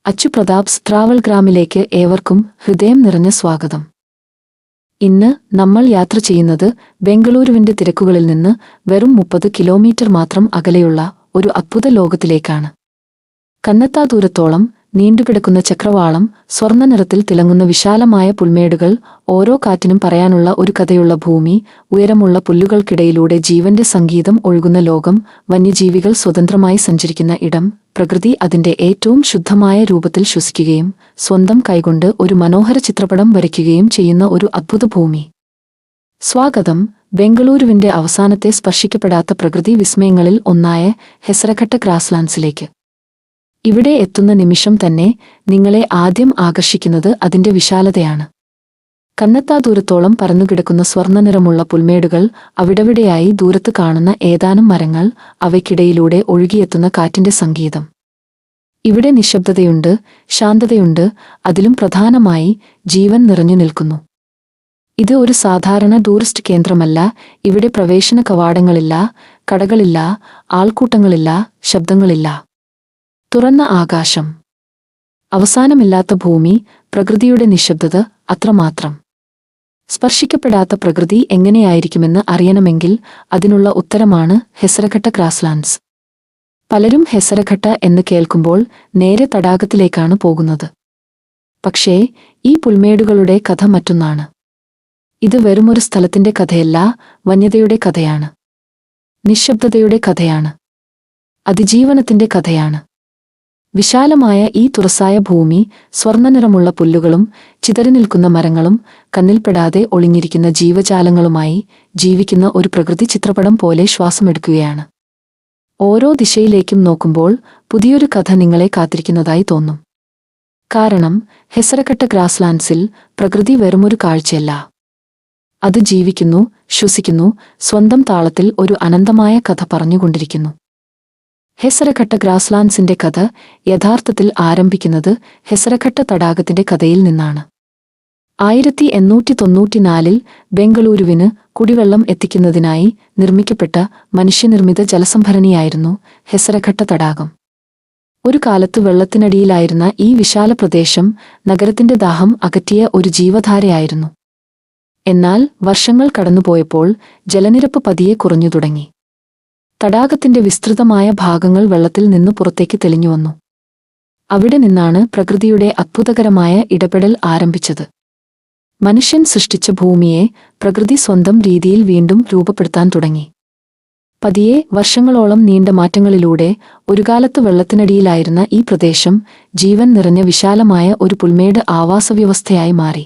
Achu പ്രതാപ്സ് travel ഗ്രാമിലേക്ക് ഏവർക്കും ഹൃദയം നിറഞ്ഞ സ്വാഗതം. ഇന്ന് നമ്മൾ യാത്ര ചെയ്യുന്നത് ബെംഗളൂരുവിന്റെ തിരക്കുകളിൽ നിന്ന് വെറും 30 കിലോമീറ്റർ മാത്രം അകലെയുള്ള ഒരു അദ്ഭുത ലോകത്തിലേക്കാണ്. കണ്ണെത്താ ദൂരത്തോളം നീണ്ടുകിടക്കുന്ന ചക്രവാളം, സ്വർണ്ണ നിറത്തിൽ തിളങ്ങുന്ന വിശാലമായ പുൽമേടുകൾ, ഓരോ കാറ്റിനും പറയാനുള്ള ഒരു കഥയുള്ള ഭൂമി, ഉയരമുള്ള പുല്ലുകൾക്കിടയിലൂടെ ജീവന്റെ സംഗീതം ഒഴുകുന്ന ലോകം, വന്യജീവികൾ സ്വതന്ത്രമായി സഞ്ചരിക്കുന്ന ഇടം, പ്രകൃതി അതിന്റെ ഏറ്റവും ശുദ്ധമായ രൂപത്തിൽ ശ്വസിക്കുകയും സ്വന്തം കൈകൊണ്ട് ഒരു മനോഹര ചിത്രപടം വരയ്ക്കുകയും ചെയ്യുന്ന ഒരു അദ്ഭുത ഭൂമി. സ്വാഗതം ബെംഗളൂരുവിന്റെ അവസാനത്തെ സ്പർശിക്കപ്പെടാത്ത പ്രകൃതി വിസ്മയങ്ങളിൽ ഒന്നായ ഹെസരഘട്ട ഗ്രാസ്ലാൻഡ്സിലേക്ക്. ഇവിടെ എത്തുന്ന നിമിഷം തന്നെ നിങ്ങളെ ആദ്യം ആകർഷിക്കുന്നത് അതിന്റെ വിശാലതയാണ്. കണ്ണെത്താ ദൂരത്തോളം പരന്നുകിടക്കുന്ന സ്വർണ്ണനിറമുള്ള പുൽമേടുകൾ, അവിടവിടെയായി ദൂരത്ത് കാണുന്ന ഏതാനും മരങ്ങൾ, അവയ്ക്കിടയിലൂടെ ഒഴുകിയെത്തുന്ന കാറ്റിന്റെ സംഗീതം. ഇവിടെ നിശബ്ദതയുണ്ട്, ശാന്തതയുണ്ട്, അതിലും പ്രധാനമായി ജീവൻ നിറഞ്ഞു നിൽക്കുന്നു. ഇത് ഒരു സാധാരണ ടൂറിസ്റ്റ് കേന്ദ്രമല്ല. ഇവിടെ പ്രവേശന കവാടങ്ങളില്ല, കടകളില്ല, ആൾക്കൂട്ടങ്ങളില്ല, ശബ്ദങ്ങളില്ല. തുറന്ന ആകാശം, അവസാനമില്ലാത്ത ഭൂമി, പ്രകൃതിയുടെ നിശബ്ദത അത്രമാത്രം. സ്പർശിക്കപ്പെടാത്ത പ്രകൃതി എങ്ങനെയായിരിക്കുമെന്ന് അറിയണമെങ്കിൽ അതിനുള്ള ഉത്തരമാണ് ഹെസരഘട്ട ഗ്രാസ്ലാൻഡ്സ്. പലരും ഹെസരഘട്ട എന്ന് കേൾക്കുമ്പോൾ നേരെ തടാകത്തിലേക്കാണ് പോകുന്നത്. പക്ഷേ ഈ പുൽമേടുകളുടെ കഥ മറ്റൊന്നാണ്. ഇത് വെറുമൊരു സ്ഥലത്തിന്റെ കഥയല്ല, വന്യതയുടെ കഥയാണ്, നിശബ്ദതയുടെ കഥയാണ്, അതിജീവനത്തിന്റെ കഥയാണ്. വിശാലമായ ഈ തുറസായ ഭൂമി, സ്വർണ്ണനിറമുള്ള പുല്ലുകളും ചിതറിനിൽക്കുന്ന മരങ്ങളും കണ്ണിൽപ്പെടാതെ ഒളിഞ്ഞിരിക്കുന്ന ജീവജാലങ്ങളുമായി ജീവിക്കുന്ന ഒരു പ്രകൃതി ചിത്രപടം പോലെ ശ്വാസമെടുക്കുകയാണ്. ഓരോ ദിശയിലേക്കും നോക്കുമ്പോൾ പുതിയൊരു കഥ നിങ്ങളെ കാത്തിരിക്കുന്നതായി തോന്നും. കാരണം ഹെസരഘട്ട ഗ്രാസ്ലാൻഡ്സിൽ പ്രകൃതി വെറുമൊരു കാഴ്ചയല്ല. അത് ജീവിക്കുന്നു, ശ്വസിക്കുന്നു, സ്വന്തം താളത്തിൽ ഒരു അനന്തമായ കഥ പറഞ്ഞുകൊണ്ടിരിക്കുന്നു. ഹെസരഘട്ട ഗ്രാസ്ലാൻഡ്സിന്റെ കഥ യഥാർത്ഥത്തിൽ ആരംഭിക്കുന്നത് ഹെസരഘട്ട തടാകത്തിന്റെ കഥയിൽ നിന്നാണ്. 1894 ബെംഗളൂരുവിന് കുടിവെള്ളം എത്തിക്കുന്നതിനായി നിർമ്മിക്കപ്പെട്ട മനുഷ്യനിർമ്മിത ജലസംഭരണിയായിരുന്നു ഹെസരഘട്ട തടാകം. ഒരു കാലത്ത് വെള്ളത്തിനടിയിലായിരുന്ന ഈ വിശാല പ്രദേശം നഗരത്തിന്റെ ദാഹം അകറ്റിയ ഒരു ജീവധാരയായിരുന്നു. എന്നാൽ വർഷങ്ങൾ കടന്നുപോയപ്പോൾ ജലനിരപ്പ് പതിയെ കുറഞ്ഞു തുടങ്ങി. തടാകത്തിന്റെ വിസ്തൃതമായ ഭാഗങ്ങൾ വെള്ളത്തിൽ നിന്നു പുറത്തേക്ക് തെളിഞ്ഞുവന്നു. അവിടെ നിന്നാണ് പ്രകൃതിയുടെ അത്ഭുതകരമായ ഇടപെടൽ ആരംഭിച്ചത്. മനുഷ്യൻ സൃഷ്ടിച്ച ഭൂമിയെ പ്രകൃതി സ്വന്തം രീതിയിൽ വീണ്ടും രൂപപ്പെടുത്താൻ തുടങ്ങി. പതിയെ വർഷങ്ങളോളം നീണ്ട മാറ്റങ്ങളിലൂടെ ഒരു കാലത്ത് വെള്ളത്തിനടിയിലായിരുന്ന ഈ പ്രദേശം ജീവൻ നിറഞ്ഞ വിശാലമായ ഒരു പുൽമേട് ആവാസവ്യവസ്ഥയായി മാറി.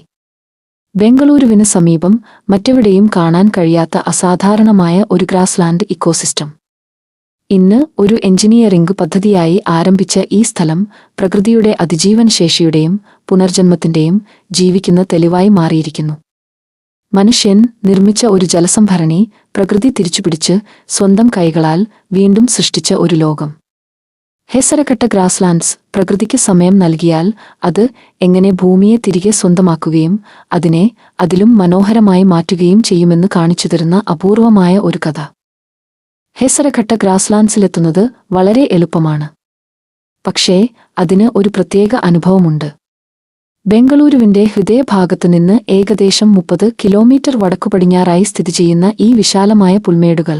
ബെംഗളൂരുവിന് സമീപം മറ്റെവിടെയും കാണാൻ കഴിയാത്ത അസാധാരണമായ ഒരു ഗ്രാസ്ലാൻഡ് ഇക്കോസിസ്റ്റം. ഇന്ന് ഒരു എഞ്ചിനീയറിംഗ് പദ്ധതിയായി ആരംഭിച്ച ഈ സ്ഥലം പ്രകൃതിയുടെ അതിജീവനശേഷിയുടെയും പുനർജന്മത്തിന്റെയും ജീവിക്കുന്ന തെളിവായി മാറിയിരിക്കുന്നു. മനുഷ്യൻ നിർമ്മിച്ച ഒരു ജലസംഭരണി, പ്രകൃതി തിരിച്ചുപിടിച്ച് സ്വന്തം കൈകളാൽ വീണ്ടും സൃഷ്ടിച്ച ഒരു ലോകം. ഹെസരഘട്ട ഗ്രാസ്ലാൻഡ്സ് പ്രകൃതിക്ക് സമയം നൽകിയാൽ അത് എങ്ങനെ ഭൂമിയെ തിരികെ സ്വന്തമാക്കുകയും അതിനെ അതിലും മനോഹരമായി മാറ്റുകയും ചെയ്യുമെന്ന് കാണിച്ചുതരുന്ന അപൂർവമായ ഒരു കഥ. ഹെസരഘട്ട ഗ്രാസ്ലാൻഡ്സിലെത്തുന്നത് വളരെ എളുപ്പമാണ്. പക്ഷേ അതിന് ഒരു പ്രത്യേക അനുഭവമുണ്ട്. ബെംഗളൂരുവിന്റെ ഹൃദയഭാഗത്ത് നിന്ന് ഏകദേശം 30 കിലോമീറ്റർ വടക്കുപടിഞ്ഞാറായി സ്ഥിതി ചെയ്യുന്ന ഈ വിശാലമായ പുൽമേടുകൾ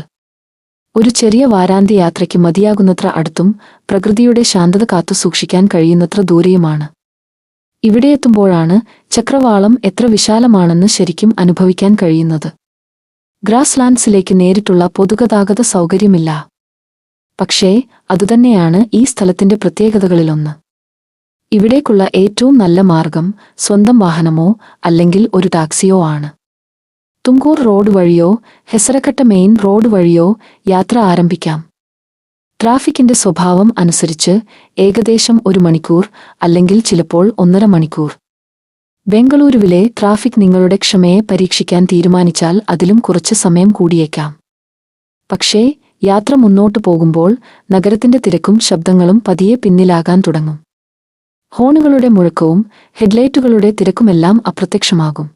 ഒരു ചെറിയ വാരാന്ത്യ യാത്രയ്ക്ക് മതിയാകുന്നത്ര അടുത്തും പ്രകൃതിയുടെ ശാന്തത കാത്തുസൂക്ഷിക്കാൻ കഴിയുന്നത്ര ദൂരെയുമാണ്. ഇവിടെയെത്തുമ്പോഴാണ് ചക്രവാളം എത്ര വിശാലമാണെന്ന് ശരിക്കും അനുഭവിക്കാൻ കഴിയുന്നത്. ഗ്രാസ്ലാൻഡ്സിലേക്ക് നേരിട്ടുള്ള പൊതുഗതാഗത സൗകര്യമില്ല. പക്ഷേ അതുതന്നെയാണ് ഈ സ്ഥലത്തിന്റെ പ്രത്യേകതകളിലൊന്ന്. ഇവിടേക്കുള്ള ഏറ്റവും നല്ല മാർഗം സ്വന്തം വാഹനമോ അല്ലെങ്കിൽ ഒരു ടാക്സിയോ ആണ്. തുംകൂർ റോഡ് വഴിയോ ഹെസരഘട്ട മെയിൻ റോഡ് വഴിയോ യാത്ര ആരംഭിക്കാം. ട്രാഫിക്കിന്റെ സ്വഭാവം അനുസരിച്ച് ഏകദേശം 1 മണിക്കൂർ അല്ലെങ്കിൽ ചിലപ്പോൾ 1.5 മണിക്കൂർ. ബെംഗളൂരുവിലെ ട്രാഫിക് നിങ്ങളുടെ ക്ഷമയെ പരീക്ഷിക്കാൻ തീരുമാനിച്ചാൽ അതിലും കുറച്ച് സമയം കൂടിയേക്കാം. പക്ഷേ യാത്ര മുന്നോട്ടു പോകുമ്പോൾ നഗരത്തിന്റെ തിരക്കും ശബ്ദങ്ങളും പതിയെ പിന്നിലാകാൻ തുടങ്ങും. ഹോണുകളുടെ മുഴക്കവും ഹെഡ്ലൈറ്റുകളുടെ തിരക്കുമെല്ലാം അപ്രത്യക്ഷമാകും.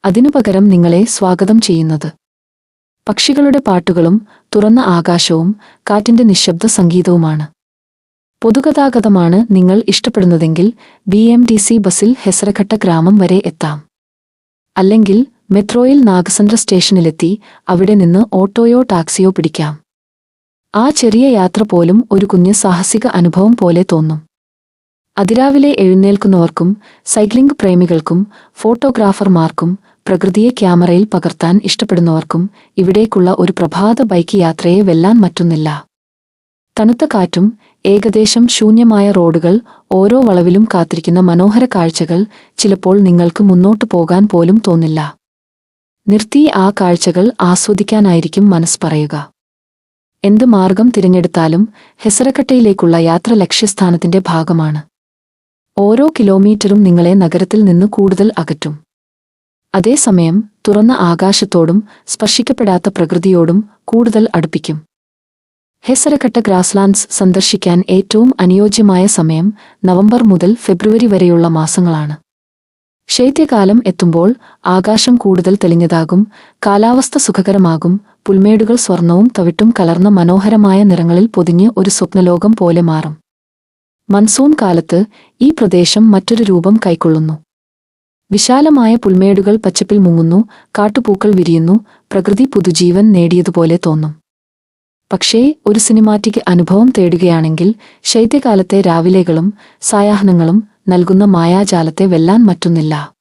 അതിനുപകരം നിങ്ങളെ സ്വാഗതം ചെയ്യുന്നത് പക്ഷികളുടെ പാട്ടുകളും തുറന്ന ആകാശവും കാറ്റിന്റെ നിശബ്ദ സംഗീതവുമാണ്. പൊതുഗതാഗതമാണ് നിങ്ങൾ ഇഷ്ടപ്പെടുന്നതെങ്കിൽ BMTC ബസ്സിൽ ഹെസരഘട്ട ഗ്രാമം വരെ എത്താം. അല്ലെങ്കിൽ മെട്രോയിൽ നാഗസന്ദ്ര സ്റ്റേഷനിലെത്തി അവിടെ നിന്ന് ഓട്ടോയോ ടാക്സിയോ പിടിക്കാം. ആ ചെറിയ യാത്ര പോലും ഒരു കുഞ്ഞ് സാഹസിക അനുഭവം പോലെ തോന്നും. അതിരാവിലെ എഴുന്നേൽക്കുന്നവർക്കും സൈക്ലിംഗ് പ്രേമികൾക്കും ഫോട്ടോഗ്രാഫർമാർക്കും പ്രകൃതിയെ ക്യാമറയിൽ പകർത്താൻ ഇഷ്ടപ്പെടുന്നവർക്കും ഇവിടേക്കുള്ള ഒരു പ്രഭാത ബൈക്ക് യാത്രയെ വെല്ലാൻ മറ്റൊന്നില്ല. തണുത്ത കാറ്റും ഏകദേശം ശൂന്യമായ റോഡുകൾ, ഓരോ വളവിലും കാത്തിരിക്കുന്ന മനോഹര കാഴ്ചകൾ ചിലപ്പോൾ നിങ്ങൾക്ക് മുന്നോട്ടു പോകാൻ പോലും തോന്നില്ല. നിർത്തി ആ കാഴ്ചകൾ ആസ്വദിക്കാനായിരിക്കും മനസ്സ് പറയുക. എന്ത് മാർഗം തിരഞ്ഞെടുത്താലും ഹെസരഘട്ടയിലേക്കുള്ള യാത്ര ലക്ഷ്യസ്ഥാനത്തിന്റെ ഭാഗമാണ്. ഓരോ കിലോമീറ്ററും നിങ്ങളെ നഗരത്തിൽ നിന്ന് കൂടുതൽ അകറ്റും. അതേസമയം തുറന്ന ആകാശത്തോടും സ്പർശിക്കപ്പെടാത്ത പ്രകൃതിയോടും കൂടുതൽ അടുപ്പിക്കും. ഹെസരഘട്ട ഗ്രാസ്ലാൻഡ്സ് സന്ദർശിക്കാൻ ഏറ്റവും അനുയോജ്യമായ സമയം നവംബർ മുതൽ ഫെബ്രുവരി വരെയുള്ള മാസങ്ങളാണ്. ശൈത്യകാലം എത്തുമ്പോൾ ആകാശം കൂടുതൽ തെളിഞ്ഞതാകും, കാലാവസ്ഥ സുഖകരമാകും, പുൽമേടുകൾ സ്വർണവും തവിട്ടും കലർന്ന മനോഹരമായ നിറങ്ങളിൽ പൊതിഞ്ഞ് ഒരു സ്വപ്നലോകം പോലെ മാറും. മൺസൂൺ കാലത്ത് ഈ പ്രദേശം മറ്റൊരു രൂപം കൈക്കൊള്ളുന്നു. വിശാലമായ പുൽമേടുകൾ പച്ചപ്പിൽ മുങ്ങുന്നു, കാട്ടുപൂക്കൾ വിരിയുന്നു, പ്രകൃതി പുതുജീവൻ നേടിയതുപോലെ തോന്നും. പക്ഷേ ഒരു സിനിമാറ്റിക് അനുഭവം തേടുകയാണെങ്കിൽ ശൈത്യകാലത്തെ രാവിലെകളും സായാഹ്നങ്ങളും നൽകുന്ന മായാജാലത്തെ വെല്ലാൻ മറ്റൊന്നില്ല.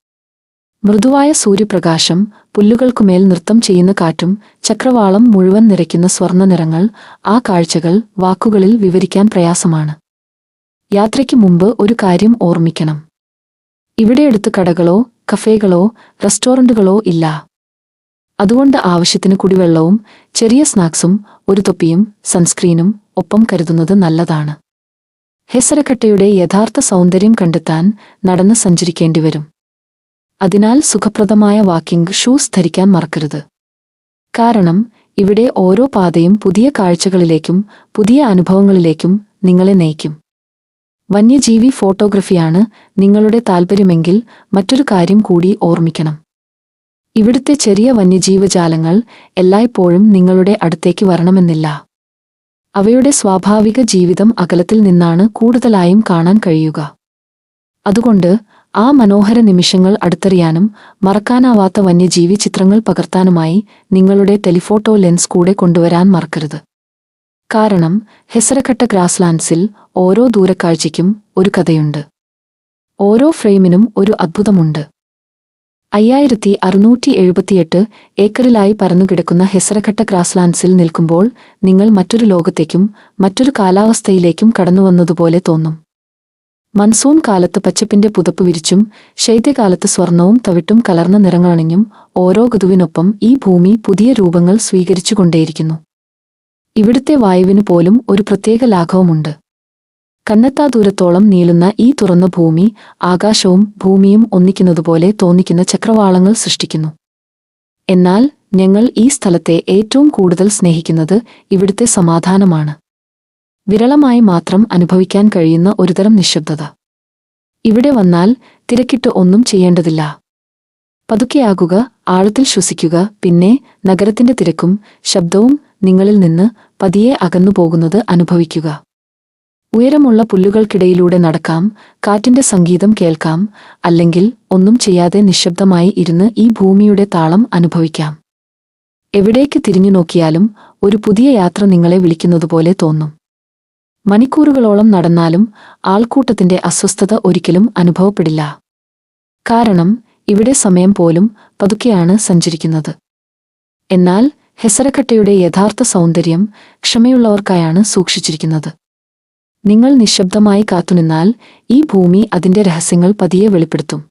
മൃദുവായ സൂര്യപ്രകാശം, പുല്ലുകൾക്കുമേൽ നൃത്തം ചെയ്യുന്ന കാറ്റും ചക്രവാളം മുഴുവൻ നിറയ്ക്കുന്ന സ്വർണ്ണ നിറങ്ങൾ, ആ കാഴ്ചകൾ വാക്കുകളിൽ വിവരിക്കാൻ പ്രയാസമാണ്. യാത്രയ്ക്ക് മുമ്പ് ഒരു കാര്യം ഓർമ്മിക്കണം. ഇവിടെയടുത്ത് കടകളോ കഫേകളോ റെസ്റ്റോറന്റുകളോ ഇല്ല. അതുകൊണ്ട് ആവശ്യത്തിന് കുടിവെള്ളവും ചെറിയ സ്നാക്സും ഒരു തൊപ്പിയും സൺസ്ക്രീനും ഒപ്പം കരുതുന്നത് നല്ലതാണ്. ഹെസരഘട്ടയുടെ യഥാർത്ഥ സൗന്ദര്യം കണ്ടെത്താൻ നടന്ന് സഞ്ചരിക്കേണ്ടിവരും. അതിനാൽ സുഖപ്രദമായ വാക്കിംഗ് ഷൂസ് ധരിക്കാൻ മറക്കരുത്. കാരണം ഇവിടെ ഓരോ പാതയും പുതിയ കാഴ്ചകളിലേക്കും പുതിയ അനുഭവങ്ങളിലേക്കും നിങ്ങളെ നയിക്കും. വന്യജീവി ഫോട്ടോഗ്രഫിയാണ് നിങ്ങളുടെ താൽപ്പര്യമെങ്കിൽ മറ്റൊരു കാര്യം കൂടി ഓർമ്മിക്കണം. ഇവിടുത്തെ ചെറിയ വന്യജീവജാലങ്ങൾ എല്ലായ്പ്പോഴും നിങ്ങളുടെ അടുത്തേക്ക് വരണമെന്നില്ല. അവയുടെ സ്വാഭാവിക ജീവിതം അകലത്തിൽ നിന്നാണ് കൂടുതലായും കാണാൻ കഴിയുക. അതുകൊണ്ട് ആ മനോഹര നിമിഷങ്ങൾ അടുത്തറിയാനും മറക്കാനാവാത്ത വന്യജീവി ചിത്രങ്ങൾ പകർത്താനുമായി നിങ്ങളുടെ ടെലിഫോട്ടോ ലെൻസ് കൂടെ കൊണ്ടുവരാൻ മറക്കരുത്. കാരണം ഹെസരഘട്ട ഗ്രാസ്ലാൻഡ്സിൽ ഓരോ ദൂരക്കാഴ്ചയ്ക്കും ഒരു കഥയുണ്ട്. ഓരോ ഫ്രെയിമിനും ഒരു അദ്ഭുതമുണ്ട്. 5678 ഏക്കറിലായി പരന്നുകിടക്കുന്ന ഹെസരഘട്ട ഗ്രാസ്ലാൻഡ്സിൽ നിൽക്കുമ്പോൾ നിങ്ങൾ മറ്റൊരു ലോകത്തേക്കും മറ്റൊരു കാലാവസ്ഥയിലേക്കും കടന്നുവന്നതുപോലെ തോന്നും. മൺസൂൺ കാലത്ത് പച്ചപ്പിന്റെ പുതപ്പ് വിരിച്ചും ശൈത്യകാലത്ത് സ്വർണവും തവിട്ടും കലർന്ന നിറങ്ങളണിഞ്ഞും ഓരോ ഋതുവിനൊപ്പം ഈ ഭൂമി പുതിയ രൂപങ്ങൾ സ്വീകരിച്ചുകൊണ്ടേയിരിക്കുന്നു. ഇവിടുത്തെ വായുവിന് പോലും ഒരു പ്രത്യേക ലാഘവമുണ്ട്. കണ്ണെത്താ ദൂരത്തോളം നീളുന്ന ഈ തുറന്ന ഭൂമി ആകാശവും ഭൂമിയും ഒന്നിക്കുന്നതുപോലെ തോന്നിക്കുന്ന ചക്രവാളങ്ങൾ സൃഷ്ടിക്കുന്നു. എന്നാൽ ഞങ്ങൾ ഈ സ്ഥലത്തെ ഏറ്റവും കൂടുതൽ സ്നേഹിക്കുന്നത് ഇവിടുത്തെ സമാധാനമാണ്. വിരളമായി മാത്രം അനുഭവിക്കാൻ കഴിയുന്ന ഒരുതരം നിശബ്ദത. ഇവിടെ വന്നാൽ തിരക്കിട്ട് ഒന്നും ചെയ്യേണ്ടതില്ല. പതുക്കെയാകുക, ആഴത്തിൽ ശ്വസിക്കുക, പിന്നെ നഗരത്തിന്റെ തിരക്കും ശബ്ദവും നിങ്ങളിൽ നിന്ന് പതിയെ അകന്നുപോകുന്നത് അനുഭവിക്കുക. ഉയരമുള്ള പുല്ലുകൾക്കിടയിലൂടെ നടക്കാം, കാറ്റിന്റെ സംഗീതം കേൾക്കാം, അല്ലെങ്കിൽ ഒന്നും ചെയ്യാതെ നിശബ്ദമായി ഇരുന്ന് ഈ ഭൂമിയുടെ താളം അനുഭവിക്കാം. എവിടേക്ക് തിരിഞ്ഞു നോക്കിയാലും ഒരു പുതിയ യാത്ര നിങ്ങളെ വിളിക്കുന്നതുപോലെ തോന്നും. മണിക്കൂറുകളോളം നടന്നാലും ആൾക്കൂട്ടത്തിന്റെ അസ്വസ്ഥത ഒരിക്കലും അനുഭവപ്പെടില്ല. കാരണം ഇവിടെ സമയം പോലും പതുക്കെയാണ് സഞ്ചരിക്കുന്നത്. എന്നാൽ ഹെസരഘട്ടയുടെ യഥാർത്ഥ സൗന്ദര്യം ക്ഷമയുള്ളവർക്കായാണ് സൂക്ഷിച്ചിരിക്കുന്നത്. നിങ്ങൾ നിശബ്ദമായി കാത്തുനിന്നാൽ ഈ ഭൂമി അതിന്റെ രഹസ്യങ്ങൾ പതിയെ വെളിപ്പെടുത്തും.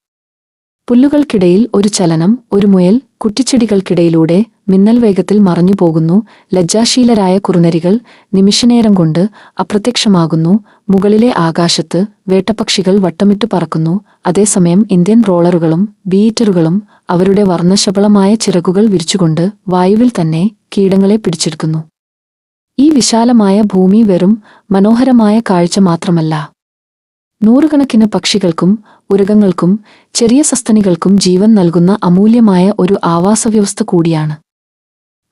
പുല്ലുകൾക്കിടയിൽ ഒരു ചലനം, ഒരു മുയൽ കുറ്റിച്ചെടികൾക്കിടയിലൂടെ മിന്നൽ വേഗത്തിൽ മറഞ്ഞു പോകുന്നു. ലജ്ജാശീലരായ കുറുനരികൾ നിമിഷനേരം കൊണ്ട് അപ്രത്യക്ഷമാകുന്നു. മുകളിലെ ആകാശത്ത് വേട്ടപ്പക്ഷികൾ വട്ടമിട്ട് പറക്കുന്നു. അതേസമയം ഇന്ത്യൻ റോളറുകളും ബീറ്ററുകളും അവരുടെ വർണ്ണശബളമായ ചിറകുകൾ വിരിച്ചുകൊണ്ട് വായുവിൽ തന്നെ കീടങ്ങളെ പിടിച്ചെടുക്കുന്നു. ഈ വിശാലമായ ഭൂമി വെറും മനോഹരമായ കാഴ്ച മാത്രമല്ല, നൂറുകണക്കിന് പക്ഷികൾക്കും ഉരകങ്ങൾക്കും ചെറിയ സസ്തനികൾക്കും ജീവൻ നൽകുന്ന അമൂല്യമായ ഒരു ആവാസവ്യവസ്ഥ കൂടിയാണ്.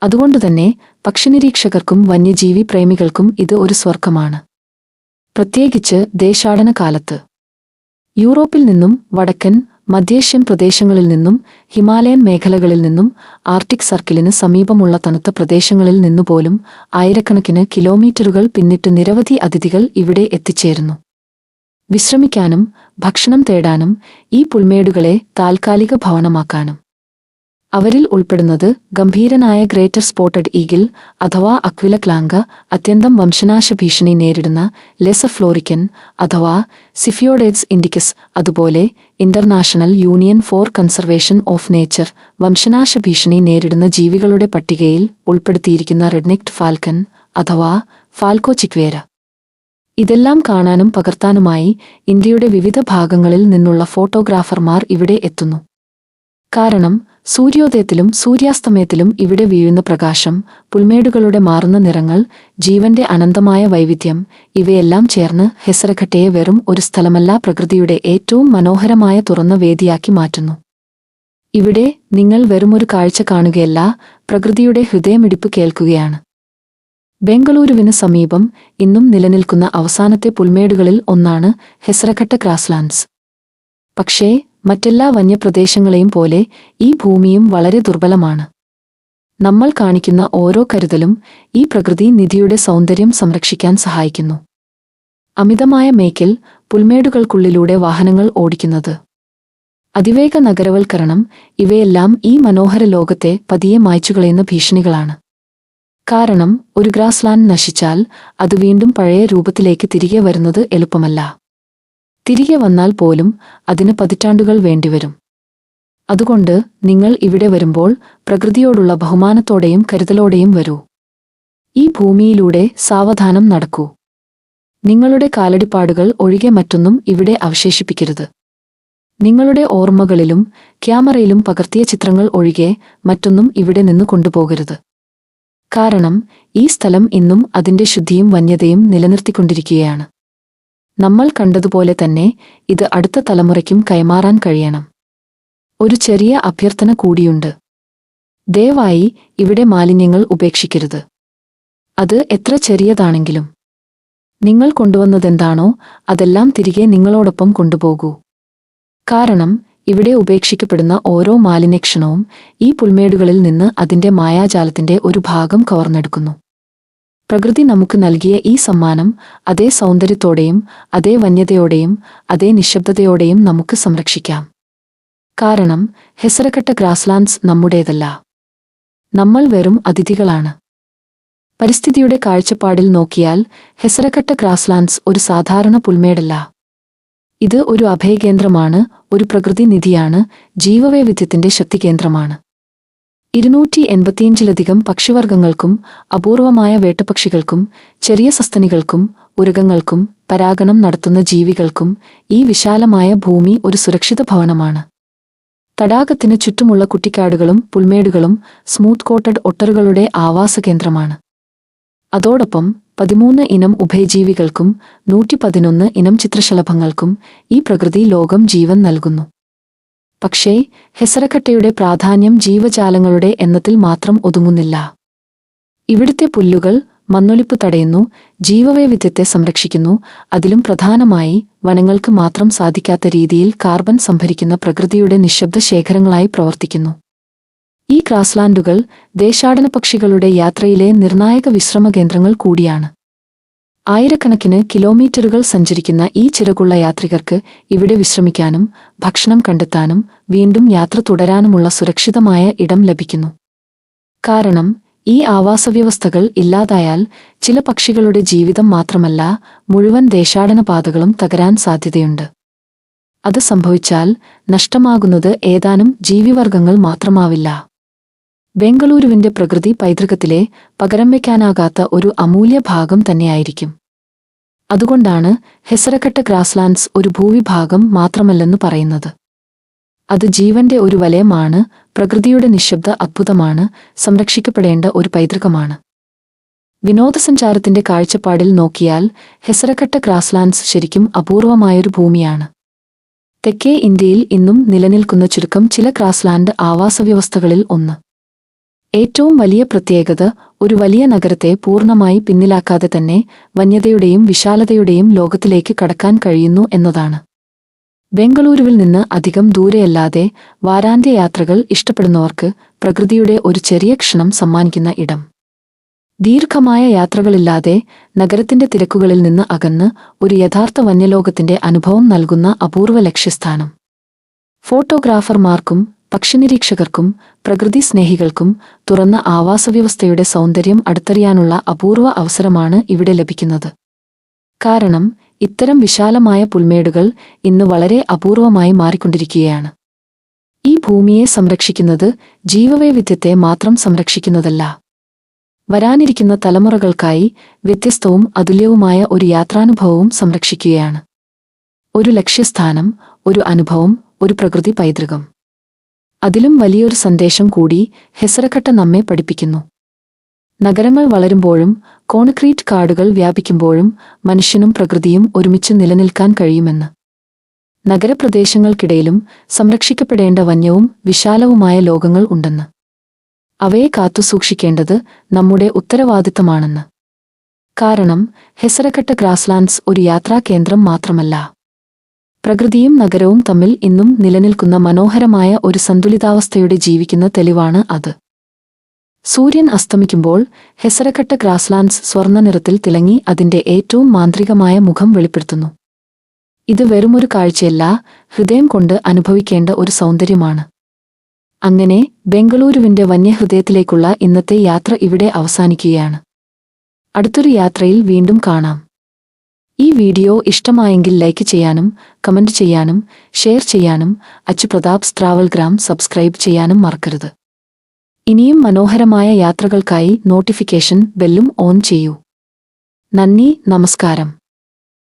അതുകൊണ്ടുതന്നെ പക്ഷിനിരീക്ഷകർക്കും വന്യജീവി പ്രേമികൾക്കും ഇത് ഒരു സ്വർഗമാണ്. പ്രത്യേകിച്ച് ദേശാടന കാലത്ത്. യൂറോപ്പിൽ നിന്നും വടക്കൻ മധ്യേഷ്യൻ പ്രദേശങ്ങളിൽ നിന്നും ഹിമാലയൻ മേഖലകളിൽ നിന്നും ആർട്ടിക് സർക്കിളിന് സമീപമുള്ള തണുത്ത പ്രദേശങ്ങളിൽ നിന്നുപോലും ആയിരക്കണക്കിന് കിലോമീറ്ററുകൾ പിന്നിട്ട് നിരവധി അതിഥികൾ ഇവിടെ എത്തിച്ചേരുന്നു. വിശ്രമിക്കാനും ഭക്ഷണം തേടാനും ഈ പുൽമേടുകളെ താൽക്കാലിക ഭവനമാക്കാനും. അവരിൽ ഉൾപ്പെടുന്നത് ഗംഭീരനായ ഗ്രേറ്റർ സ്പോട്ടഡ് ഈഗിൾ അഥവാ അക്വില ക്ലാങ്ക, അത്യന്തം വംശനാശ ഭീഷണി നേരിടുന്ന ലെസർ ഫ്ലോറിക്കൻ അഥവാ സിഫിയോഡേറ്റ്സ് ഇൻഡിക്കസ്, അതുപോലെ international union for conservation of nature വംശനാശ ഭീഷണി നേരിടുന്ന ജീവികളുടെ പട്ടികയിൽ ഉൾപ്പെടുത്തിയിരിക്കുന്ന റെഡ്നെക്ഡ് ഫാൽക്കൺ അഥവാ ഫാൽക്കോ ചിക്വേര. ഇതെല്ലാം കാണാനും പകർത്താനുമായി ഇന്ത്യയുടെ വിവിധ ഭാഗങ്ങളിൽ നിന്നുള്ള ഫോട്ടോഗ്രാഫർമാർ ഇവിടെ എത്തുന്നു. കാരണം സൂര്യോദയത്തിലും സൂര്യാസ്തമയത്തിലും ഇവിടെ വീഴുന്ന പ്രകാശം, പുൽമേടുകളുടെ മാറുന്ന നിറങ്ങൾ, ജീവന്റെ അനന്തമായ വൈവിധ്യം, ഇവയെല്ലാം ചേർന്ന് ഹെസറഘട്ടയെ വെറും ഒരു സ്ഥലമല്ല, പ്രകൃതിയുടെ ഏറ്റവും മനോഹരമായ തുറന്ന വേദിയാക്കി മാറ്റുന്നു. ഇവിടെ നിങ്ങൾ വെറുമൊരു കാഴ്ച കാണുകയല്ല, പ്രകൃതിയുടെ ഹൃദയമിടിപ്പ് കേൾക്കുകയാണ്. ബെംഗളൂരുവിന് സമീപം ഇന്നും നിലനിൽക്കുന്ന അവസാനത്തെ പുൽമേടുകളിൽ ഒന്നാണ് ഹെസറഘട്ട ഗ്രാസ്ലാൻഡ്സ്. പക്ഷേ മറ്റെല്ലാ വന്യപ്രദേശങ്ങളെയും പോലെ ഈ ഭൂമിയും വളരെ ദുർബലമാണ്. നമ്മൾ കാണിക്കുന്ന ഓരോ കരുതലും ഈ പ്രകൃതി നിധിയുടെ സൗന്ദര്യം സംരക്ഷിക്കാൻ സഹായിക്കുന്നു. അമിതമായ മേയ്ക്കൽ, പുൽമേടുകൾക്കുള്ളിലൂടെ വാഹനങ്ങൾ ഓടിക്കുന്നത്, അതിവേഗ നഗരവൽക്കരണം, ഇവയെല്ലാം ഈ മനോഹര ലോകത്തെ പതിയെ മായ്ച്ചുകളയുന്ന ഭീഷണികളാണ്. കാരണം ഒരു ഗ്രാസ്ലാൻഡ് നശിച്ചാൽ അത് വീണ്ടും പഴയ രൂപത്തിലേക്ക് തിരികെ വരുന്നത് എളുപ്പമല്ല. തിരികെ വന്നാൽ പോലും അതിന് പതിറ്റാണ്ടുകൾ വേണ്ടിവരും. അതുകൊണ്ട് നിങ്ങൾ ഇവിടെ വരുമ്പോൾ പ്രകൃതിയോടുള്ള ബഹുമാനത്തോടെയും കരുതലോടെയും വരൂ. ഈ ഭൂമിയിലൂടെ സാവധാനം നടക്കൂ. നിങ്ങളുടെ കാലടിപ്പാടുകൾ ഒഴികെ മറ്റൊന്നും ഇവിടെ അവശേഷിപ്പിക്കരുത്. നിങ്ങളുടെ ഓർമ്മകളിലും ക്യാമറയിലും പകർത്തിയ ചിത്രങ്ങൾ ഒഴികെ മറ്റൊന്നും ഇവിടെ നിന്ന് കൊണ്ടുപോകരുത്. കാരണം ഈ സ്ഥലം ഇന്നും അതിന്റെ ശുദ്ധിയും വന്യതയും നിലനിർത്തിക്കൊണ്ടിരിക്കുകയാണ്. നമ്മൾ കണ്ടതുപോലെ തന്നെ ഇത് അടുത്ത തലമുറയ്ക്കും കൈമാറാൻ കഴിയണം. ഒരു ചെറിയ അഭ്യർത്ഥന കൂടിയുണ്ട്. ദയവായി ഇവിടെ മാലിന്യങ്ങൾ ഉപേക്ഷിക്കരുത്. അത് എത്ര ചെറിയതാണെങ്കിലും. നിങ്ങൾ കൊണ്ടുവന്നതെന്താണോ അതെല്ലാം തിരികെ നിങ്ങളോടൊപ്പം കൊണ്ടുപോകൂ. കാരണം ഇവിടെ ഉപേക്ഷിക്കപ്പെടുന്ന ഓരോ മാലിന്യക്ഷണവും ഈ പുൽമേടുകളിൽ നിന്ന് അതിന്റെ മായാജാലത്തിന്റെ ഒരു ഭാഗം കവർന്നെടുക്കുന്നു. പ്രകൃതി നമുക്ക് നൽകിയ ഈ സമ്മാനം അതേ സൗന്ദര്യത്തോടെയും അതേ വന്യതയോടെയും അതേ നിശബ്ദതയോടെയും നമുക്ക് സംരക്ഷിക്കാം. കാരണം ഹെസറഘട്ട ഗ്രാസ്ലാൻഡ്സ് നമ്മുടേതല്ല. നമ്മൾ വെറും അതിഥികളാണ്. പരിസ്ഥിതിയുടെ കാഴ്ചപ്പാടിൽ നോക്കിയാൽ ഹെസറഘട്ട ഗ്രാസ്ലാൻഡ്സ് ഒരു സാധാരണ പുൽമേടല്ല. ഇത് ഒരു അഭയകേന്ദ്രമാണ്, ഒരു പ്രകൃതി നിധിയാണ്, ജീവവൈവിധ്യത്തിന്റെ ശക്തികേന്ദ്രമാണ്. 285-ലധികം പക്ഷിവർഗങ്ങൾക്കും അപൂർവമായ വേട്ടപ്പക്ഷികൾക്കും ചെറിയ സസ്തനികൾക്കും ഉരഗങ്ങൾക്കും പരാഗണം നടത്തുന്ന ജീവികൾക്കും ഈ വിശാലമായ ഭൂമി ഒരു സുരക്ഷിത ഭവനമാണ്. തടാകത്തിന് ചുറ്റുമുള്ള കുട്ടിക്കാടുകളും പുൽമേടുകളും സ്മൂത്ത് കോട്ടഡ് ഒട്ടറുകളുടെ ആവാസകേന്ദ്രമാണ്. അതോടൊപ്പം 13 ഇനം ഉഭയജീവികൾക്കും 111 ഇനം ചിത്രശലഭങ്ങൾക്കും ഈ പ്രകൃതി ലോകം ജീവൻ നൽകുന്നു. പക്ഷേ ഹെസറഘട്ടയുടെ പ്രാധാന്യം ജീവജാലങ്ങളുടെ എണ്ണത്തിൽ മാത്രം ഒതുങ്ങുന്നില്ല. ഇവിടുത്തെ പുല്ലുകൾ മണ്ണൊലിപ്പ് തടയുന്നു, ജീവവൈവിധ്യത്തെ സംരക്ഷിക്കുന്നു, അതിലും പ്രധാനമായി വനങ്ങൾക്ക് മാത്രം സാധിക്കാത്ത രീതിയിൽ കാർബൺ സംഭരിക്കുന്ന പ്രകൃതിയുടെ നിശബ്ദ ശേഖരങ്ങളായി പ്രവർത്തിക്കുന്നു. ഈ ഗ്രാസ്ലാൻഡുകൾ ദേശാടന പക്ഷികളുടെ യാത്രയിലെ നിർണായക വിശ്രമകേന്ദ്രങ്ങൾ കൂടിയാണ്. ആയിരക്കണക്കിന് കിലോമീറ്ററുകൾ സഞ്ചരിക്കുന്ന ഈ ചിറകുള്ള യാത്രികർക്ക് ഇവിടെ വിശ്രമിക്കാനും ഭക്ഷണം കണ്ടെത്താനും വീണ്ടും യാത്ര തുടരാനുമുള്ള സുരക്ഷിതമായ ഇടം ലഭിക്കുന്നു. കാരണം ഈ ആവാസവ്യവസ്ഥകൾ ഇല്ലാതായാൽ ചില പക്ഷികളുടെ ജീവിതം മാത്രമല്ല, മുഴുവൻ ദേശാടന പാതകളും തകരാൻ സാധ്യതയുണ്ട്. അത് സംഭവിച്ചാൽ നഷ്ടമാകുന്നത് ഏതാനും ജീവിവർഗങ്ങൾ മാത്രമാവില്ല. ബെംഗളൂരുവിന്റെ പ്രകൃതി പൈതൃകത്തിലെ പകരം വയ്ക്കാനാകാത്ത ഒരു അമൂല്യ ഭാഗം തന്നെയായിരിക്കും. അതുകൊണ്ടാണ് ഹെസറഘട്ട ഗ്രാസ്ലാൻഡ്സ് ഒരു ഭൂവിഭാഗം മാത്രമല്ലെന്ന് പറയുന്നത്. അത് ജീവന്റെ ഒരു വലയമാണ്, പ്രകൃതിയുടെ നിശബ്ദ അദ്ഭുതമാണ്, സംരക്ഷിക്കപ്പെടേണ്ട ഒരു പൈതൃകമാണ്. വിനോദസഞ്ചാരത്തിന്റെ കാഴ്ചപ്പാടിൽ നോക്കിയാൽ ഹെസറഘട്ട ഗ്രാസ്ലാൻഡ്സ് ശരിക്കും അപൂർവമായൊരു ഭൂമിയാണ്. തെക്കേ ഇന്ത്യയിൽ ഇന്നും നിലനിൽക്കുന്ന ചുരുക്കം ചില ഗ്രാസ്ലാൻഡ് ആവാസവ്യവസ്ഥകളിൽ ഒന്ന്. ഏറ്റവും വലിയ പ്രത്യേകത ഒരു വലിയ നഗരത്തെ പൂർണ്ണമായി പിന്നിലാക്കാതെ തന്നെ വന്യതയുടെയും വിശാലതയുടെയും ലോകത്തിലേക്ക് കടക്കാൻ കഴിയുന്നു എന്നതാണ്. ബംഗളൂരുവിൽ നിന്ന് അധികം ദൂരെയല്ലാതെ വാരാന്ത്യ യാത്രകൾ ഇഷ്ടപ്പെടുന്നവർക്ക് പ്രകൃതിയുടെ ഒരു ചെറിയ ക്ഷണം സമ്മാനിക്കുന്ന ഇടം. ദീർഘമായ യാത്രകളില്ലാതെ നഗരത്തിന്റെ തിരക്കുകളിൽ നിന്ന് അകന്ന് ഒരു യഥാർത്ഥ വന്യലോകത്തിന്റെ അനുഭവം നൽകുന്ന അപൂർവ ലക്ഷ്യസ്ഥാനം. ഫോട്ടോഗ്രാഫർമാർക്കും പക്ഷിനിരീക്ഷകർക്കും പ്രകൃതി സ്നേഹികൾക്കും തുറന്ന ആവാസവ്യവസ്ഥയുടെ സൗന്ദര്യം അടുത്തറിയാനുള്ള അപൂർവ അവസരമാണ് ഇവിടെ ലഭിക്കുന്നത്. കാരണം ഇത്തരം വിശാലമായ പുൽമേടുകൾ ഇന്ന് വളരെ അപൂർവമായി മാറിക്കൊണ്ടിരിക്കുകയാണ്. ഈ ഭൂമിയെ സംരക്ഷിക്കുന്നത് ജീവവൈവിധ്യത്തെ മാത്രം സംരക്ഷിക്കുന്നതല്ല, വരാനിരിക്കുന്ന തലമുറകൾക്കായി വ്യത്യസ്തവും അതുല്യവുമായ ഒരു യാത്രാനുഭവവും സംരക്ഷിക്കുകയാണ്. ഒരു ലക്ഷ്യസ്ഥാനം, ഒരു അനുഭവം, ഒരു പ്രകൃതി പൈതൃകം. അതിലും വലിയൊരു സന്ദേശം കൂടി ഹെസരഘട്ട നമ്മെ പഠിപ്പിക്കുന്നു. നഗരങ്ങൾ വളരുമ്പോഴും കോൺക്രീറ്റ് കാടുകൾ വ്യാപിക്കുമ്പോഴും മനുഷ്യനും പ്രകൃതിയും ഒരുമിച്ച് നിലനിൽക്കാൻ കഴിയുമെന്ന്. നഗരപ്രദേശങ്ങൾക്കിടയിലും സംരക്ഷിക്കപ്പെടേണ്ട വന്യവും വിശാലവുമായ ലോകങ്ങൾ ഉണ്ടെന്ന്. അവയെ കാത്തുസൂക്ഷിക്കേണ്ടത് നമ്മുടെ ഉത്തരവാദിത്തമാണെന്ന്. കാരണം ഹെസരഘട്ട ഗ്രാസ്ലാൻഡ്സ് ഒരു യാത്രാകേന്ദ്രം മാത്രമല്ല, പ്രകൃതിയും നഗരവും തമ്മിൽ ഇന്നും നിലനിൽക്കുന്ന മനോഹരമായ ഒരു സന്തുലിതാവസ്ഥയുടെ ജീവിക്കുന്ന തെളിവാണ് അത്. സൂര്യൻ അസ്തമിക്കുമ്പോൾ ഹെസരഘട്ട ഗ്രാസ്ലാൻഡ്സ് സ്വർണ്ണ നിറത്തിൽ തിളങ്ങി അതിന്റെ ഏറ്റവും മാന്ത്രികമായ മുഖം വെളിപ്പെടുത്തുന്നു. ഇത് വെറുമൊരു കാഴ്ചയല്ല, ഹൃദയം കൊണ്ട് അനുഭവിക്കേണ്ട ഒരു സൗന്ദര്യമാണ്. അങ്ങനെ ബംഗളൂരുവിന്റെ വന്യഹൃദയത്തിലേക്കുള്ള ഇന്നത്തെ യാത്ര ഇവിടെ അവസാനിക്കുകയാണ്. അടുത്തൊരു യാത്രയിൽ വീണ്ടും കാണാം. ഈ വീഡിയോ ഇഷ്ടമായെങ്കിൽ ലൈക്ക് ചെയ്യാനും കമന്റ് ചെയ്യാനും ഷെയർ ചെയ്യാനും അച്ചു പ്രതാപ്സ് ട്രാവൽ ഗ്രാം സബ്സ്ക്രൈബ് ചെയ്യാനും മറക്കരുത്. ഇനിയും മനോഹരമായ യാത്രകൾക്കായി നോട്ടിഫിക്കേഷൻ ബെല്ലും ഓൺ ചെയ്യൂ. നന്ദി, നമസ്കാരം.